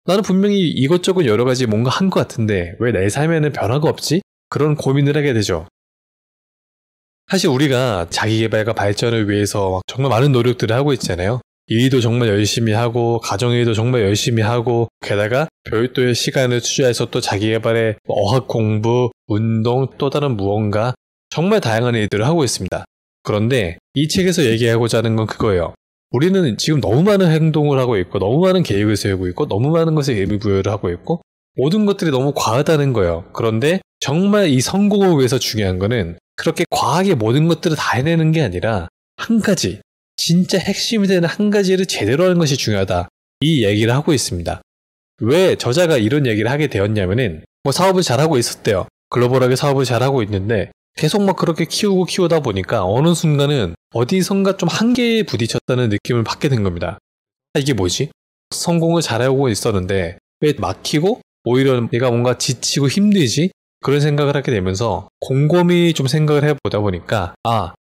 나는 분명히 이것저것 여러 가지 뭔가 한 것 같은데 왜 내 삶에는 변화가 없지? 그런 고민을 하게 되죠. 사실 우리가 자기계발과 발전을 위해서 막 정말 많은 노력들을 하고 있잖아요. 일도 정말 열심히 하고 가정일도 정말 열심히 하고 게다가 별도의 시간을 투자해서 또 자기계발에 어학 공부, 운동, 또 다른 무언가 정말 다양한 일들을 하고 있습니다. 그런데 이 책에서 얘기하고자 하는 건 그거예요. 우리는 지금 너무 많은 행동을 하고 있고 너무 많은 계획을 세우고 있고 너무 많은 것에 의미부여를 하고 있고 모든 것들이 너무 과하다는 거예요. 그런데 정말 이 성공을 위해서 중요한 거는 그렇게 과하게 모든 것들을 다 해내는 게 아니라 한 가지, 진짜 핵심이 되는 한 가지를 제대로 하는 것이 중요하다. 이 얘기를 하고 있습니다. 왜 저자가 이런 얘기를 하게 되었냐면은 사업을 잘하고 있었대요. 글로벌하게 사업을 잘하고 있는데 계속 막 그렇게 키우다 보니까 어느 순간은 어디선가 좀 한계에 부딪혔다는 느낌을 받게 된 겁니다. 이게 뭐지? 성공을 잘하고 있었는데 왜 막히고 오히려 내가 뭔가 지치고 힘들지? 그런 생각을 하게 되면서 곰곰이 좀 생각을 해보다 보니까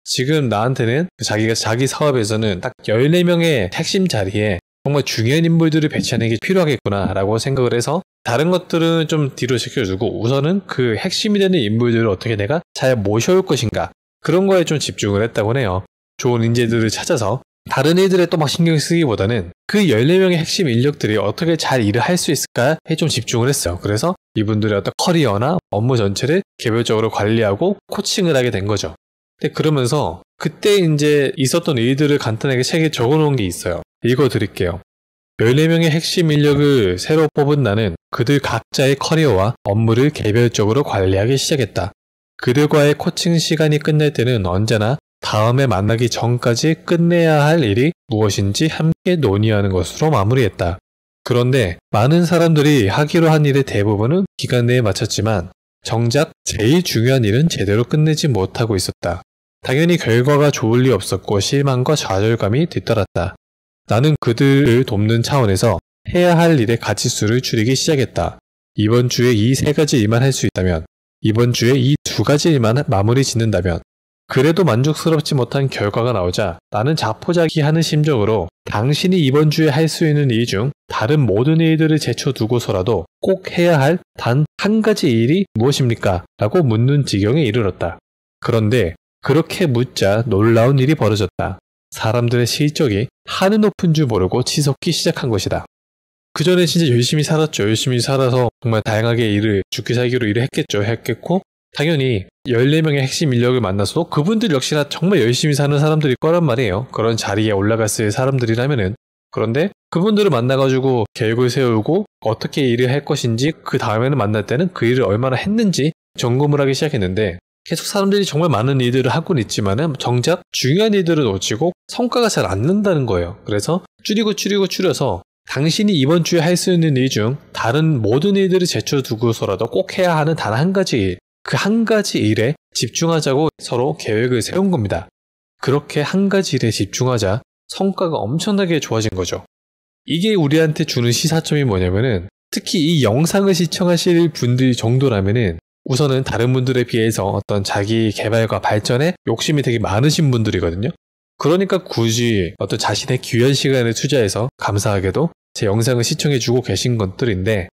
지금 나한테는 자기가 자기 사업에서는 딱 14명의 핵심 자리에 정말 중요한 인물들을 배치하는 게 필요하겠구나 라고 생각을 해서 다른 것들은 좀 뒤로 시켜주고 우선은 그 핵심이 되는 인물들을 어떻게 내가 잘 모셔올 것인가 그런 거에 좀 집중을 했다고 해요. 좋은 인재들을 찾아서 다른 일들에 또 막 신경 쓰기보다는 그 14명의 핵심 인력들이 어떻게 잘 일을 할 수 있을까에 좀 집중을 했어요. 그래서 이분들의 어떤 커리어나 업무 전체를 개별적으로 관리하고 코칭을 하게 된 거죠. 근데 그러면서 그때 이제 있었던 일들을 간단하게 책에 적어놓은 게 있어요. 읽어드릴게요. 14명의 핵심 인력을 새로 뽑은 나는 그들 각자의 커리어와 업무를 개별적으로 관리하기 시작했다. 그들과의 코칭 시간이 끝날 때는 언제나 다음에 만나기 전까지 끝내야 할 일이 무엇인지 함께 논의하는 것으로 마무리했다. 그런데 많은 사람들이 하기로 한 일의 대부분은 기간 내에 마쳤지만 정작 제일 중요한 일은 제대로 끝내지 못하고 있었다. 당연히 결과가 좋을 리 없었고 실망과 좌절감이 뒤따랐다. 나는 그들을 돕는 차원에서 해야 할 일의 가지수를 줄이기 시작했다. 이번 주에 이 3가지 일만 할 수 있다면, 이번 주에 이 2가지 일만 마무리 짓는다면, 그래도 만족스럽지 못한 결과가 나오자 나는 자포자기하는 심정으로 당신이 이번 주에 할 수 있는 일 중 다른 모든 일들을 제쳐두고서라도 꼭 해야 할 단 한 가지 일이 무엇입니까? 라고 묻는 지경에 이르렀다. 그런데 그렇게 묻자 놀라운 일이 벌어졌다. 사람들의 실적이 하늘 높은 줄 모르고 치솟기 시작한 것이다. 그 전에 진짜 열심히 살았죠. 열심히 살아서 정말 다양하게 죽기 살기로 일을 했겠고 당연히 14명의 핵심 인력을 만나서 그분들 역시나 정말 열심히 사는 사람들일 거란 말이에요. 그런 자리에 올라갔을 사람들이라면은. 그런데 그분들을 만나가지고 계획을 세우고 어떻게 일을 할 것인지 그 다음에는 만날 때는 그 일을 얼마나 했는지 점검을 하기 시작했는데 계속 사람들이 정말 많은 일들을 하고는 있지만은 정작 중요한 일들을 놓치고 성과가 잘 안 난다는 거예요. 그래서 줄여서 당신이 이번 주에 할 수 있는 일 중 다른 모든 일들을 제쳐두고서라도 꼭 해야 하는 단 한 가지 일, 그 한 가지 일에 집중하자고 서로 계획을 세운 겁니다. 그렇게 한 가지 일에 집중하자 성과가 엄청나게 좋아진 거죠. 이게 우리한테 주는 시사점이 뭐냐면은 특히 이 영상을 시청하실 분들 정도라면은 우선은 다른 분들에 비해서 어떤 자기 개발과 발전에 욕심이 되게 많으신 분들이거든요. 그러니까 굳이 어떤 자신의 귀한 시간을 투자해서 감사하게도 제 영상을 시청해주고 계신 것들인데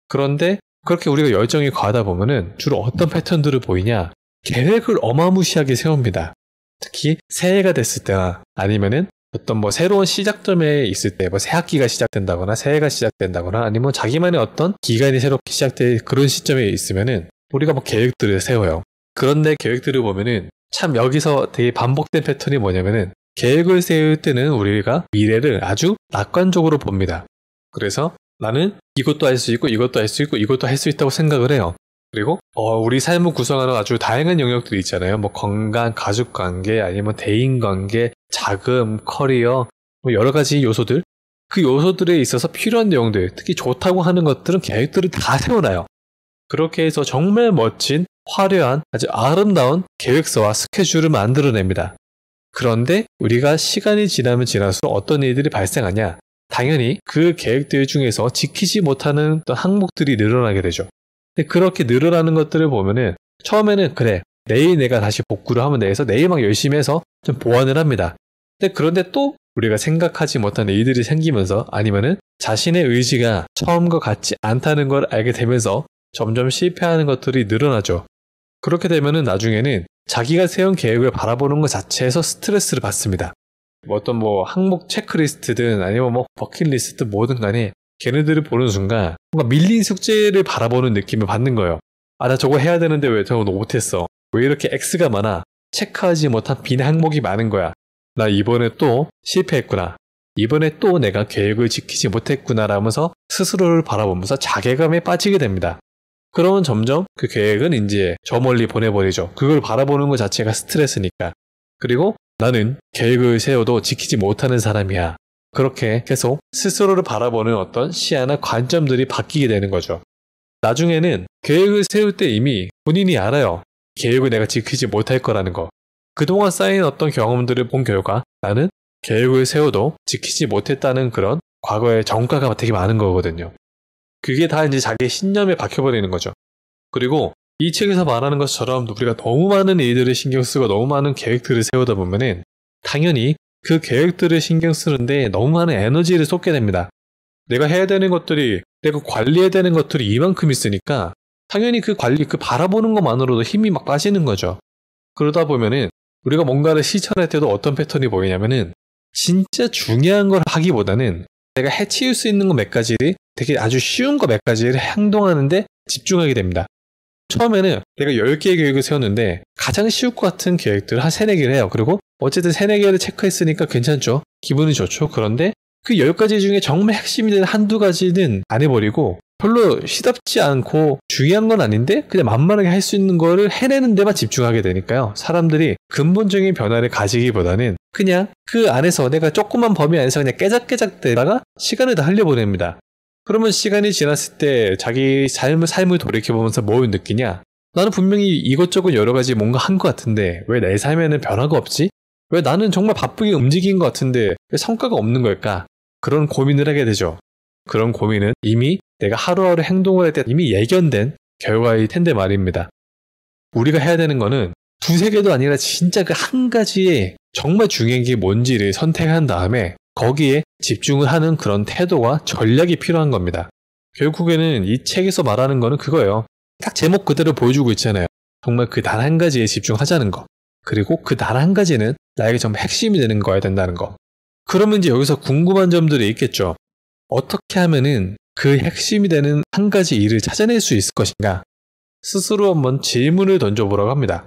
그런데 그렇게 우리가 열정이 과하다 보면은 주로 어떤 패턴들을 보이냐? 계획을 어마무시하게 세웁니다. 특히 새해가 됐을 때나 아니면은 어떤 새로운 시작점에 있을 때 새 학기가 시작된다거나 새해가 시작된다거나 아니면 자기만의 어떤 기간이 새롭게 시작될 그런 시점에 있으면은 우리가 계획들을 세워요. 그런데 계획들을 보면은 참 여기서 되게 반복된 패턴이 뭐냐면은 계획을 세울 때는 우리가 미래를 아주 낙관적으로 봅니다. 그래서 나는 이것도 할 수 있고 이것도 할 수 있고 이것도 할 수 있다고 생각을 해요. 그리고 우리 삶을 구성하는 아주 다양한 영역들이 있잖아요. 건강, 가족관계, 아니면 대인관계, 자금, 커리어, 여러 가지 요소들. 그 요소들에 있어서 필요한 내용들, 특히 좋다고 하는 것들은 계획들을 다 세워놔요. 그렇게 해서 정말 멋진, 화려한, 아주 아름다운 계획서와 스케줄을 만들어냅니다. 그런데 우리가 시간이 지나면 지날수록 어떤 일들이 발생하냐? 당연히 그 계획들 중에서 지키지 못하는 어떤 항목들이 늘어나게 되죠. 근데 그렇게 늘어나는 것들을 보면은 처음에는 그래, 내일 내가 다시 복구를 하면 돼서 내일 막 열심히 해서 좀 보완을 합니다. 근데 그런데 또 우리가 생각하지 못한 일들이 생기면서 아니면은 자신의 의지가 처음과 같지 않다는 걸 알게 되면서 점점 실패하는 것들이 늘어나죠. 그렇게 되면은 나중에는 자기가 세운 계획을 바라보는 것 자체에서 스트레스를 받습니다. 어떤 항목 체크리스트든 아니면 버킷리스트든 뭐든 간에 걔네들을 보는 순간 뭔가 밀린 숙제를 바라보는 느낌을 받는 거예요. 아, 나 저거 해야 되는데 왜 저거 못했어? 왜 이렇게 X가 많아? 체크하지 못한 빈 항목이 많은 거야. 나 이번에 또 실패했구나. 이번에 또 내가 계획을 지키지 못했구나 라면서 스스로를 바라보면서 자괴감에 빠지게 됩니다. 그러면 점점 그 계획은 이제 저 멀리 보내버리죠. 그걸 바라보는 것 자체가 스트레스니까. 그리고 나는 계획을 세워도 지키지 못하는 사람이야. 그렇게 계속 스스로를 바라보는 어떤 시야나 관점들이 바뀌게 되는 거죠. 나중에는 계획을 세울 때 이미 본인이 알아요. 계획을 내가 지키지 못할 거라는 거. 그동안 쌓인 어떤 경험들을 본 결과 나는 계획을 세워도 지키지 못했다는 그런 과거의 정가가 되게 많은 거거든요. 그게 다 이제 자기의 신념에 박혀버리는 거죠. 그리고 이 책에서 말하는 것처럼 우리가 너무 많은 일들을 신경 쓰고 너무 많은 계획들을 세우다 보면은 당연히 그 계획들을 신경 쓰는데 너무 많은 에너지를 쏟게 됩니다. 내가 해야 되는 것들이, 내가 관리해야 되는 것들이 이만큼 있으니까 당연히 그 관리, 그 바라보는 것만으로도 힘이 막 빠지는 거죠. 그러다 보면은 우리가 뭔가를 실천할 때도 어떤 패턴이 보이냐면은 진짜 중요한 걸 하기보다는 내가 해치울 수 있는 거 몇 가지를, 되게 아주 쉬운 거 몇 가지를 행동하는데 집중하게 됩니다. 처음에는 내가 10개의 계획을 세웠는데 가장 쉬울 것 같은 계획들을 한 3, 4개를 해요. 그리고 어쨌든 3, 4개를 체크했으니까 괜찮죠. 기분이 좋죠. 그런데 그 10가지 중에 정말 핵심이 되는 한두 가지는 안 해버리고 별로 시답지 않고 중요한 건 아닌데 그냥 만만하게 할 수 있는 거를 해내는 데만 집중하게 되니까요. 사람들이 근본적인 변화를 가지기보다는 그냥 그 안에서 내가 조그만 범위 안에서 그냥 깨작깨작 대다가 시간을 다 흘려보냅니다. 그러면 시간이 지났을 때 자기 삶을 돌이켜보면서 뭘 느끼냐? 나는 분명히 이것저것 여러 가지 뭔가 한 것 같은데 왜 내 삶에는 변화가 없지? 왜 나는 정말 바쁘게 움직인 것 같은데 왜 성과가 없는 걸까? 그런 고민을 하게 되죠. 그런 고민은 이미 내가 하루하루 행동을 할 때 이미 예견된 결과일 텐데 말입니다. 우리가 해야 되는 거는 2, 3개도 아니라 진짜 그 한 가지에 정말 중요한 게 뭔지를 선택한 다음에 거기에 집중을 하는 그런 태도와 전략이 필요한 겁니다. 결국에는 이 책에서 말하는 거는 그거예요. 딱 제목 그대로 보여주고 있잖아요. 정말 그 단 한 가지에 집중하자는 거. 그리고 그 단 한 가지는 나에게 정말 핵심이 되는 거야 된다는 거. 그러면 이제 여기서 궁금한 점들이 있겠죠. 어떻게 하면은 그 핵심이 되는 한 가지 일을 찾아낼 수 있을 것인가? 스스로 한번 질문을 던져보라고 합니다.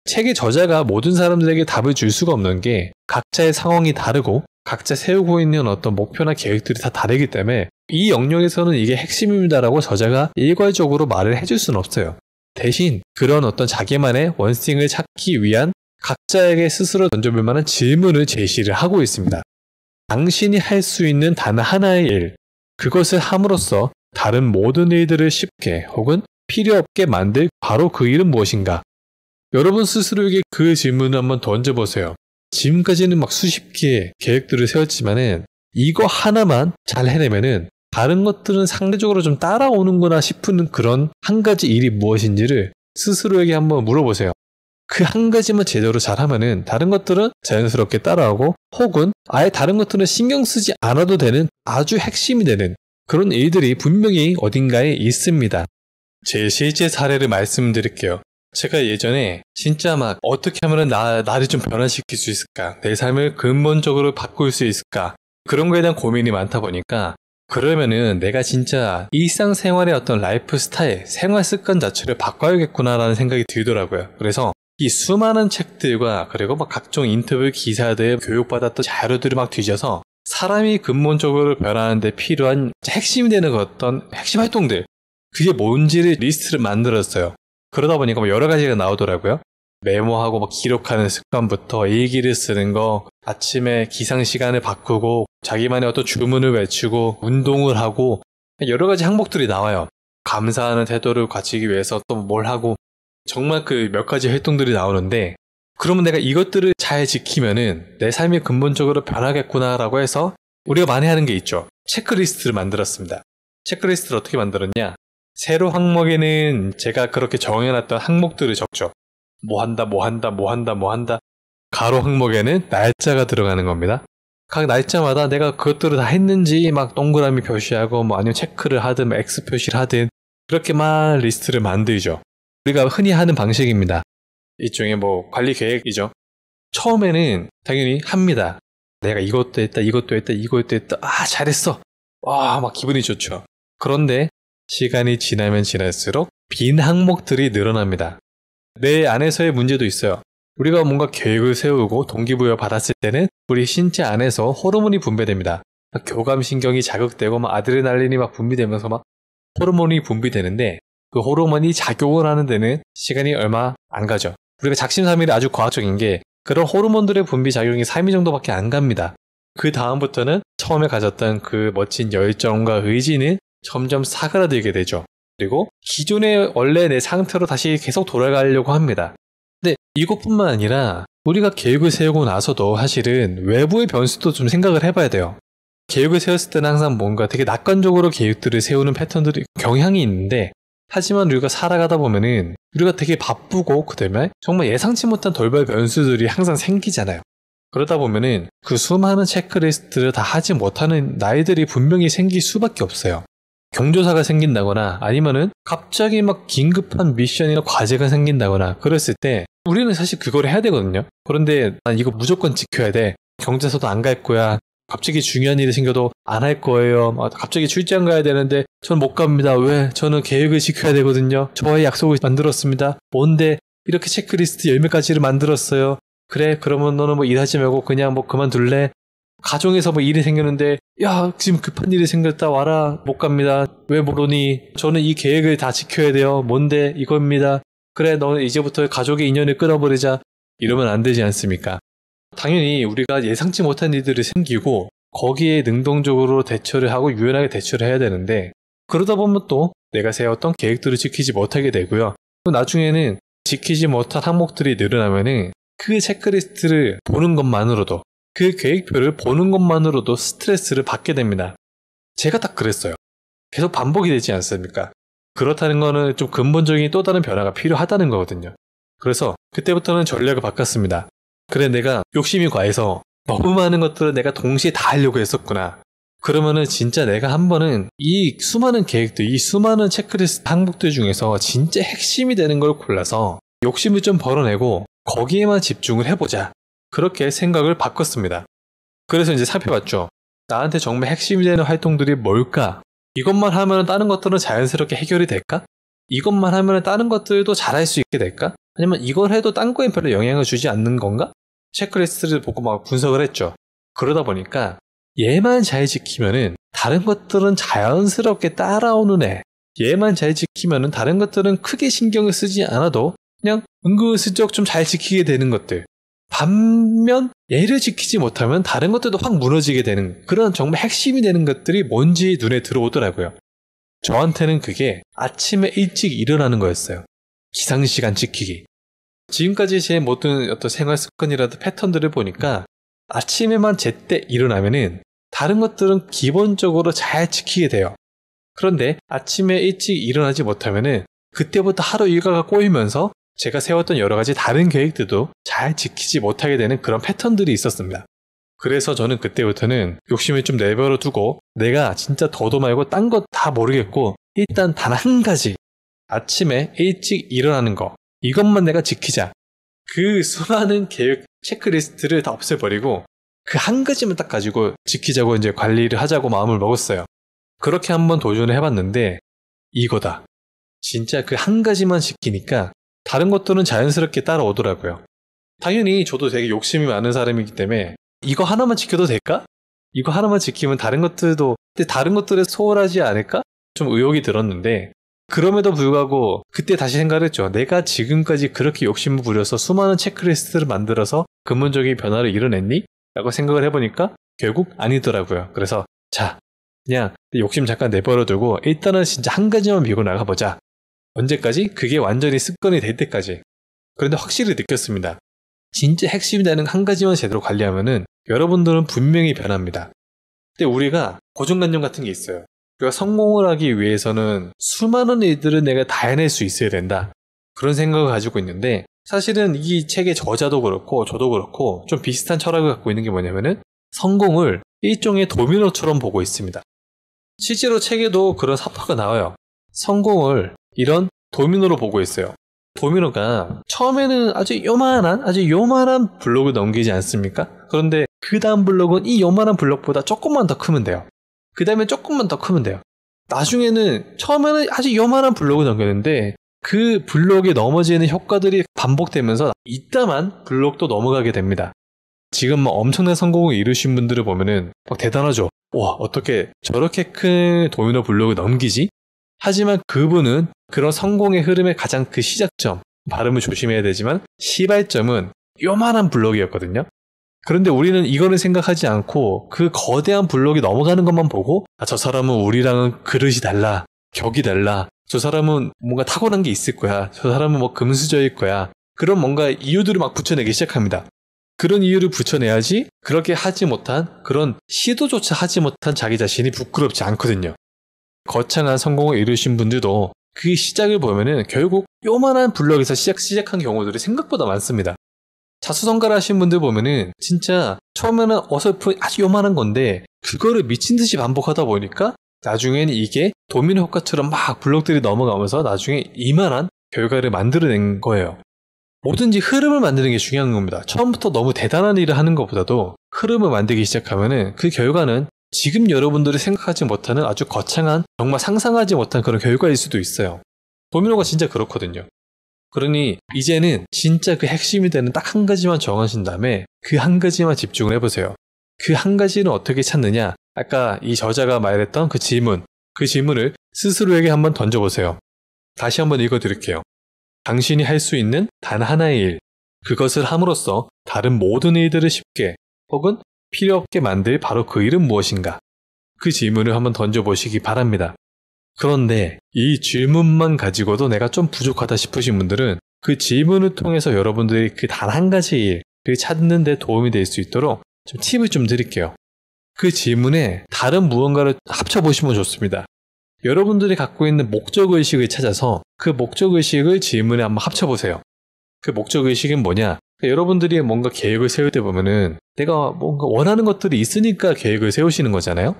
책의 저자가 모든 사람들에게 답을 줄 수가 없는 게 각자의 상황이 다르고 각자 세우고 있는 어떤 목표나 계획들이 다 다르기 때문에 이 영역에서는 이게 핵심입니다라고 저자가 일괄적으로 말을 해줄 수는 없어요. 대신 그런 어떤 자기만의 원스팅을 찾기 위한 각자에게 스스로 던져볼 만한 질문을 제시를 하고 있습니다. 당신이 할 수 있는 단 하나의 일, 그것을 함으로써 다른 모든 일들을 쉽게 혹은 필요 없게 만들 바로 그 일은 무엇인가? 여러분 스스로에게 그 질문을 한번 던져보세요. 지금까지는 막 수십 개의 계획들을 세웠지만은 이거 하나만 잘 해내면은 다른 것들은 상대적으로 좀 따라오는구나 싶은 그런 한 가지 일이 무엇인지를 스스로에게 한번 물어보세요. 그 한 가지만 제대로 잘하면은 다른 것들은 자연스럽게 따라오고 혹은 아예 다른 것들은 신경 쓰지 않아도 되는 아주 핵심이 되는 그런 일들이 분명히 어딘가에 있습니다. 제 실제 사례를 말씀드릴게요. 제가 예전에 진짜 막 어떻게 하면 나를 좀 변화시킬 수 있을까? 내 삶을 근본적으로 바꿀 수 있을까? 그런 거에 대한 고민이 많다 보니까 그러면은 내가 진짜 일상생활의 어떤 라이프 스타일, 생활 습관 자체를 바꿔야겠구나라는 생각이 들더라고요. 그래서 이 수많은 책들과 그리고 막 각종 인터뷰 기사들, 교육받았던 자료들을 막 뒤져서 사람이 근본적으로 변화하는데 필요한 핵심이 되는 어떤 핵심 활동들, 그게 뭔지를 리스트를 만들었어요. 그러다 보니까 여러 가지가 나오더라고요. 메모하고 막 기록하는 습관부터 일기를 쓰는 거, 아침에 기상 시간을 바꾸고 자기만의 어떤 주문을 외치고 운동을 하고 여러 가지 항목들이 나와요. 감사하는 태도를 갖추기 위해서 또 뭘 하고 정말 그 몇 가지 활동들이 나오는데 그러면 내가 이것들을 잘 지키면은 내 삶이 근본적으로 변하겠구나라고 해서 우리가 많이 하는 게 있죠. 체크리스트를 만들었습니다. 체크리스트를 어떻게 만들었냐? 세로 항목에는 제가 그렇게 정해놨던 항목들을 적죠. 뭐 한다. 가로 항목에는 날짜가 들어가는 겁니다. 각 날짜마다 내가 그것들을 다 했는지 막 동그라미 표시하고 뭐 아니면 체크를 하든 뭐 X 표시를 하든 그렇게 막 리스트를 만들죠. 우리가 흔히 하는 방식입니다. 일종의 뭐 관리 계획이죠. 처음에는 당연히 합니다. 내가 이것도 했다, 이것도 했다, 이것도 했다. 아, 잘했어. 와, 막 기분이 좋죠. 그런데 시간이 지나면 지날수록 빈 항목들이 늘어납니다. 내 안에서의 문제도 있어요. 우리가 뭔가 계획을 세우고 동기부여 받았을 때는 우리 신체 안에서 호르몬이 분비됩니다. 교감신경이 자극되고 막 아드레날린이 막 분비되면서 막 호르몬이 분비되는데 그 호르몬이 작용을 하는 데는 시간이 얼마 안 가죠. 우리가 작심삼일이 아주 과학적인 게 그런 호르몬들의 분비 작용이 3일 정도밖에 안 갑니다. 그 다음부터는 처음에 가졌던 그 멋진 열정과 의지는 점점 사그라들게 되죠. 그리고 기존의 원래 내 상태로 다시 계속 돌아가려고 합니다. 근데 이것뿐만 아니라 우리가 계획을 세우고 나서도 사실은 외부의 변수도 좀 생각을 해봐야 돼요. 계획을 세웠을 때는 항상 뭔가 되게 낙관적으로 계획들을 세우는 패턴들이 경향이 있는데 하지만 우리가 살아가다 보면은 우리가 되게 바쁘고 그다음에 정말 예상치 못한 돌발 변수들이 항상 생기잖아요. 그러다 보면은 그 수많은 체크리스트를 다 하지 못하는 날들이 분명히 생길 수밖에 없어요. 경조사가 생긴다거나 아니면은 갑자기 막 긴급한 미션이나 과제가 생긴다거나 그랬을 때 우리는 사실 그걸 해야 되거든요. 그런데 난 이거 무조건 지켜야 돼. 경제서도 안 갈 거야. 갑자기 중요한 일이 생겨도 안 할 거예요. 갑자기 출장 가야 되는데 전 못 갑니다. 왜? 저는 계획을 지켜야 되거든요. 저와의 약속을 만들었습니다. 뭔데? 이렇게 체크리스트 10몇 가지를 만들었어요. 그래, 그러면 너는 뭐 일하지 말고 그냥 뭐 그만둘래? 가정에서 뭐 일이 생겼는데 야, 지금 급한 일이 생겼다. 와라. 못 갑니다. 왜 모르니? 저는 이 계획을 다 지켜야 돼요. 뭔데? 이겁니다. 그래, 너는 이제부터 가족의 인연을 끊어버리자. 이러면 안 되지 않습니까? 당연히 우리가 예상치 못한 일들이 생기고 거기에 능동적으로 대처를 하고 유연하게 대처를 해야 되는데 그러다 보면 또 내가 세웠던 계획들을 지키지 못하게 되고요. 또 나중에는 지키지 못한 항목들이 늘어나면은 그 체크리스트를 보는 것만으로도 그 계획표를 보는 것만으로도 스트레스를 받게 됩니다. 제가 딱 그랬어요. 계속 반복이 되지 않습니까? 그렇다는 거는 좀 근본적인 또 다른 변화가 필요하다는 거거든요. 그래서 그때부터는 전략을 바꿨습니다. 그래, 내가 욕심이 과해서 너무 많은 것들을 내가 동시에 다 하려고 했었구나. 그러면은 진짜 내가 한 번은 이 수많은 계획들, 이 수많은 체크리스트 항목들 중에서 진짜 핵심이 되는 걸 골라서 욕심을 좀 벌어내고 거기에만 집중을 해보자. 그렇게 생각을 바꿨습니다. 그래서 이제 살펴봤죠. 나한테 정말 핵심이 되는 활동들이 뭘까? 이것만 하면 다른 것들은 자연스럽게 해결이 될까? 이것만 하면 다른 것들도 잘할 수 있게 될까? 아니면 이걸 해도 딴 거에 별로 영향을 주지 않는 건가? 체크리스트를 보고 막 분석을 했죠. 그러다 보니까 얘만 잘 지키면은 다른 것들은 자연스럽게 따라오는 애. 얘만 잘 지키면은 다른 것들은 크게 신경을 쓰지 않아도 그냥 은근슬쩍 좀 잘 지키게 되는 것들. 반면 얘를 지키지 못하면 다른 것들도 확 무너지게 되는 그런 정말 핵심이 되는 것들이 뭔지 눈에 들어오더라고요. 저한테는 그게 아침에 일찍 일어나는 거였어요. 기상시간 지키기. 지금까지 제 모든 어떤 생활 습관이라도 패턴들을 보니까 아침에만 제때 일어나면은 다른 것들은 기본적으로 잘 지키게 돼요. 그런데 아침에 일찍 일어나지 못하면은 그때부터 하루 일과가 꼬이면서 제가 세웠던 여러 가지 다른 계획들도 잘 지키지 못하게 되는 그런 패턴들이 있었습니다. 그래서 저는 그때부터는 욕심을 좀 내버려 두고 내가 진짜 더도 말고 딴 것 다 모르겠고 일단 단 한 가지 아침에 일찍 일어나는 거 이것만 내가 지키자. 그 수많은 계획 체크리스트를 다 없애버리고 그 한 가지만 딱 가지고 지키자고 이제 관리를 하자고 마음을 먹었어요. 그렇게 한번 도전을 해봤는데 이거다. 진짜 그 한 가지만 지키니까 다른 것들은 자연스럽게 따라오더라고요. 당연히 저도 되게 욕심이 많은 사람이기 때문에 이거 하나만 지켜도 될까? 이거 하나만 지키면 다른 것들도 근데 다른 것들에 소홀하지 않을까? 좀 의혹이 들었는데 그럼에도 불구하고 그때 다시 생각을 했죠. 내가 지금까지 그렇게 욕심을 부려서 수많은 체크리스트를 만들어서 근본적인 변화를 이뤄냈니? 라고 생각을 해보니까 결국 아니더라고요. 그래서 자, 그냥 욕심 잠깐 내버려두고 일단은 진짜 한 가지만 밀고 나가보자. 언제까지? 그게 완전히 습관이 될 때까지. 그런데 확실히 느꼈습니다. 진짜 핵심이 되는 한 가지만 제대로 관리하면은 여러분들은 분명히 변합니다. 근데 우리가 고정관념 같은 게 있어요. 우리가 성공을 하기 위해서는 수많은 일들을 내가 다 해낼 수 있어야 된다. 그런 생각을 가지고 있는데 사실은 이 책의 저자도 그렇고 저도 그렇고 좀 비슷한 철학을 갖고 있는 게 뭐냐면은 성공을 일종의 도미노처럼 보고 있습니다. 실제로 책에도 그런 사파가 나와요. 성공을 이런 도미노로 보고 있어요. 도미노가 처음에는 아주 요만한 블록을 넘기지 않습니까? 그런데 그 다음 블록은 이 요만한 블록보다 조금만 더 크면 돼요. 그 다음에 조금만 더 크면 돼요. 나중에는 처음에는 아주 요만한 블록을 넘겼는데 그 블록이 넘어지는 효과들이 반복되면서 이따만 블록도 넘어가게 됩니다. 지금 막 엄청난 성공을 이루신 분들을 보면은 막 대단하죠. 와, 어떻게 저렇게 큰 도미노 블록을 넘기지? 하지만 그분은 그런 성공의 흐름의 가장 그 시작점, 발음을 조심해야 되지만 시발점은 요만한 블록이었거든요. 그런데 우리는 이거는 생각하지 않고 그 거대한 블록이 넘어가는 것만 보고 저 사람은 우리랑은 그릇이 달라, 격이 달라, 저 사람은 뭔가 타고난 게 있을 거야, 저 사람은 뭐 금수저일 거야, 그런 뭔가 이유들을 막 붙여내기 시작합니다. 그런 이유를 붙여내야지 그렇게 하지 못한, 그런 시도조차 하지 못한 자기 자신이 부끄럽지 않거든요. 거창한 성공을 이루신 분들도 그 시작을 보면은 결국 요만한 블럭에서 시작한 경우들이 생각보다 많습니다. 자수성가를 하신 분들 보면은 진짜 처음에는 어설픈 아주 요만한 건데 그거를 미친 듯이 반복하다 보니까 나중에는 이게 도미노 효과처럼 막 블럭들이 넘어가면서 나중에 이만한 결과를 만들어낸 거예요. 뭐든지 흐름을 만드는 게 중요한 겁니다. 처음부터 너무 대단한 일을 하는 것보다도 흐름을 만들기 시작하면은 그 결과는 지금 여러분들이 생각하지 못하는 아주 거창한, 정말 상상하지 못한 그런 결과일 수도 있어요. 도미노가 진짜 그렇거든요. 그러니 이제는 진짜 그 핵심이 되는 딱 한 가지만 정하신 다음에 그 한 가지만 집중을 해보세요. 그 한 가지는 어떻게 찾느냐? 아까 이 저자가 말했던 그 질문을 스스로에게 한번 던져보세요. 다시 한번 읽어드릴게요. 당신이 할 수 있는 단 하나의 일, 그것을 함으로써 다른 모든 일들을 쉽게 혹은 필요 없게 만들 바로 그 일은 무엇인가? 그 질문을 한번 던져보시기 바랍니다. 그런데 이 질문만 가지고도 내가 좀 부족하다 싶으신 분들은 그 질문을 통해서 여러분들이 그 단 한 가지 일을 찾는 데 도움이 될 수 있도록 좀 팁을 좀 드릴게요. 그 질문에 다른 무언가를 합쳐보시면 좋습니다. 여러분들이 갖고 있는 목적의식을 찾아서 그 목적의식을 질문에 한번 합쳐보세요. 그 목적의식은 뭐냐? 여러분들이 뭔가 계획을 세울 때 보면은 내가 뭔가 원하는 것들이 있으니까 계획을 세우시는 거잖아요?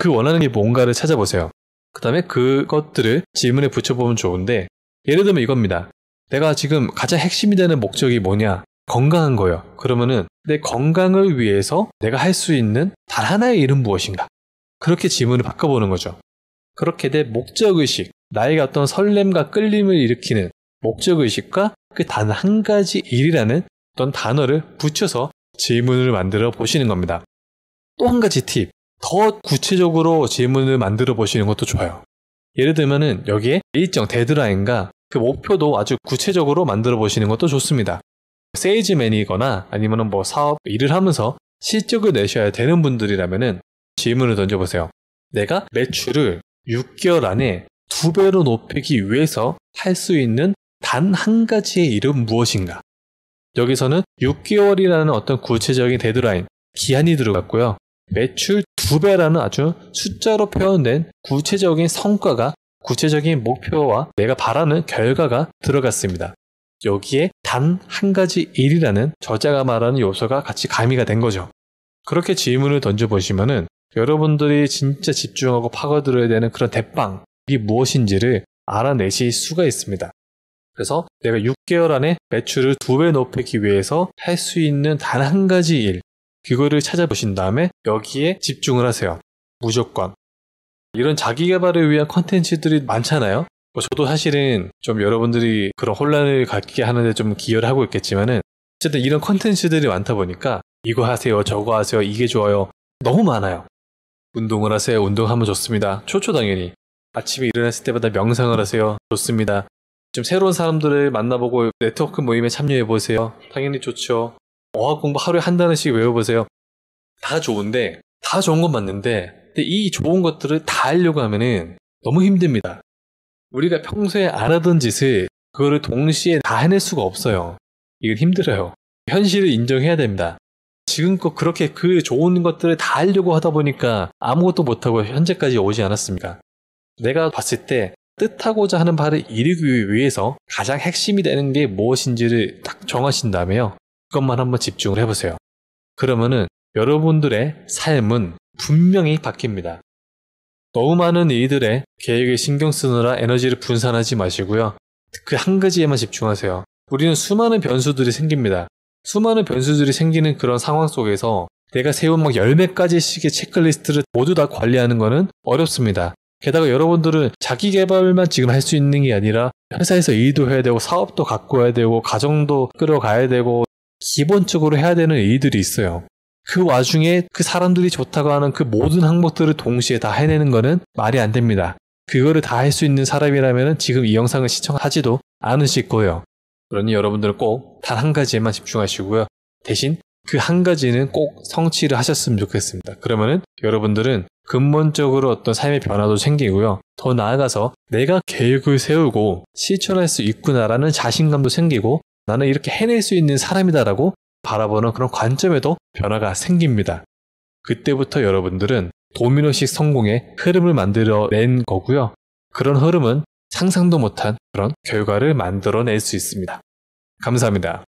그 원하는 게 뭔가를 찾아보세요. 그 다음에 그것들을 질문에 붙여보면 좋은데, 예를 들면 이겁니다. 내가 지금 가장 핵심이 되는 목적이 뭐냐? 건강한 거예요. 그러면은 내 건강을 위해서 내가 할 수 있는 단 하나의 일은 무엇인가? 그렇게 질문을 바꿔보는 거죠. 그렇게 내 목적의식, 나에게 어떤 설렘과 끌림을 일으키는 목적의식과 그 단 한 가지 일이라는 어떤 단어를 붙여서 질문을 만들어 보시는 겁니다. 또 한 가지 팁, 더 구체적으로 질문을 만들어 보시는 것도 좋아요. 예를 들면은 여기에 일정 데드라인과 그 목표도 아주 구체적으로 만들어 보시는 것도 좋습니다. 세일즈맨이거나 아니면 뭐 사업 일을 하면서 실적을 내셔야 되는 분들이라면은 질문을 던져보세요. 내가 매출을 6개월 안에 2배로 높이기 위해서 할 수 있는 단 한 가지의 일은 무엇인가? 여기서는 6개월이라는 어떤 구체적인 데드라인, 기한이 들어갔고요. 매출 2배라는 아주 숫자로 표현된 구체적인 성과가, 구체적인 목표와 내가 바라는 결과가 들어갔습니다. 여기에 단 한 가지 일이라는 저자가 말하는 요소가 같이 가미가 된 거죠. 그렇게 질문을 던져보시면은 여러분들이 진짜 집중하고 파고들어야 되는 그런 대빵, 이게 무엇인지를 알아내실 수가 있습니다. 그래서 내가 6개월 안에 매출을 2배 높이기 위해서 할 수 있는 단 한 가지 일, 그거를 찾아보신 다음에 여기에 집중을 하세요. 무조건. 이런 자기 개발을 위한 컨텐츠들이 많잖아요. 저도 사실은 좀 여러분들이 그런 혼란을 갖게 하는데 좀 기여를 하고 있겠지만은 어쨌든 이런 컨텐츠들이 많다 보니까 이거 하세요, 저거 하세요, 이게 좋아요. 너무 많아요. 운동을 하세요. 운동하면 좋습니다. 좋죠, 당연히. 아침에 일어났을 때마다 명상을 하세요. 좋습니다. 좀 새로운 사람들을 만나보고 네트워크 모임에 참여해보세요. 당연히 좋죠. 어학 공부 하루에 한 단어씩 외워보세요. 다 좋은데, 다 좋은 건 맞는데, 근데 이 좋은 것들을 다 하려고 하면은 너무 힘듭니다. 우리가 평소에 안 하던 짓을 그거를 동시에 다 해낼 수가 없어요. 이건 힘들어요. 현실을 인정해야 됩니다. 지금껏 그렇게 그 좋은 것들을 다 하려고 하다 보니까 아무것도 못하고 현재까지 오지 않았습니까? 내가 봤을 때 뜻하고자 하는 바를 이루기 위해서 가장 핵심이 되는 게 무엇인지를 딱 정하신 다음에요. 그것만 한번 집중을 해보세요. 그러면은 여러분들의 삶은 분명히 바뀝니다. 너무 많은 일들에 계획에 신경 쓰느라 에너지를 분산하지 마시고요. 그 한 가지에만 집중하세요. 우리는 수많은 변수들이 생깁니다. 수많은 변수들이 생기는 그런 상황 속에서 내가 세운 막 10몇 가지씩의 체크리스트를 모두 다 관리하는 것은 어렵습니다. 게다가 여러분들은 자기 개발만 지금 할 수 있는 게 아니라 회사에서 일도 해야 되고 사업도 갖고 해야 되고 가정도 끌어가야 되고 기본적으로 해야 되는 일들이 있어요. 그 와중에 그 사람들이 좋다고 하는 그 모든 항목들을 동시에 다 해내는 거는 말이 안 됩니다. 그거를 다 할 수 있는 사람이라면 지금 이 영상을 시청하지도 않으실 거예요. 그러니 여러분들은 꼭 단 한 가지에만 집중하시고요. 대신 그 한 가지는 꼭 성취를 하셨으면 좋겠습니다. 그러면은 여러분들은 근본적으로 어떤 삶의 변화도 생기고요. 더 나아가서 내가 계획을 세우고 실천할 수 있구나라는 자신감도 생기고 나는 이렇게 해낼 수 있는 사람이다라고 바라보는 그런 관점에도 변화가 생깁니다. 그때부터 여러분들은 도미노식 성공의 흐름을 만들어낸 거고요. 그런 흐름은 상상도 못한 그런 결과를 만들어낼 수 있습니다. 감사합니다.